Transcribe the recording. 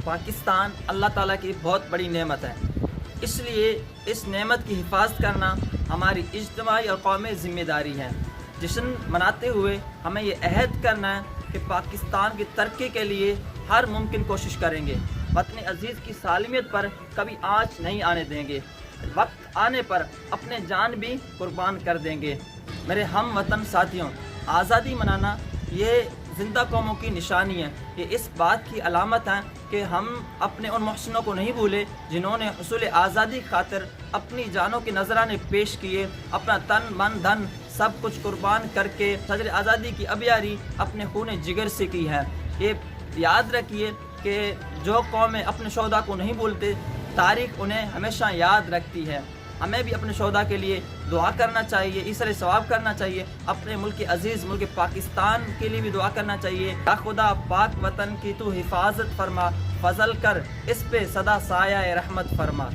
پاکستان اللہ تعالیٰ کی بہت بڑی نعمت ہے، اس لیے اس نعمت کی حفاظت کرنا ہماری اجتماعی اور قومی ذمہ داری ہے۔ جشن مناتے ہوئے ہمیں یہ عہد کرنا ہے کہ پاکستان کی ترقی کے لیے ہر ممکن کوشش کریں گے، وطن عزیز کی سالمیت پر کبھی آنچ نہیں آنے دیں گے، وقت آنے پر اپنے جان بھی قربان کر دیں گے۔ میرے ہم وطن ساتھیوں، آزادی منانا یہ زندہ قوموں کی نشانی ہے، یہ اس بات کی علامت ہے کہ ہم اپنے ان محسنوں کو نہیں بھولے جنہوں نے حصول آزادی کی خاطر اپنی جانوں کے نذرانے پیش کیے، اپنا تن من دھن سب کچھ قربان کر کے صدر آزادی کی ابیاری اپنے خون جگر سے کی ہے۔ یہ یاد رکھیے کہ جو قومیں اپنے شہداء کو نہیں بھولتے، تاریخ انہیں ہمیشہ یاد رکھتی ہے۔ ہمیں بھی اپنے شہداء کے لیے دعا کرنا چاہیے، ایثار ثواب کرنا چاہیے، اپنے ملک عزیز ملک پاکستان کے لیے بھی دعا کرنا چاہیے۔ یا خدا پاک وطن کی تو حفاظت فرما، فضل کر اس پہ سدا سایہ رحمت فرما۔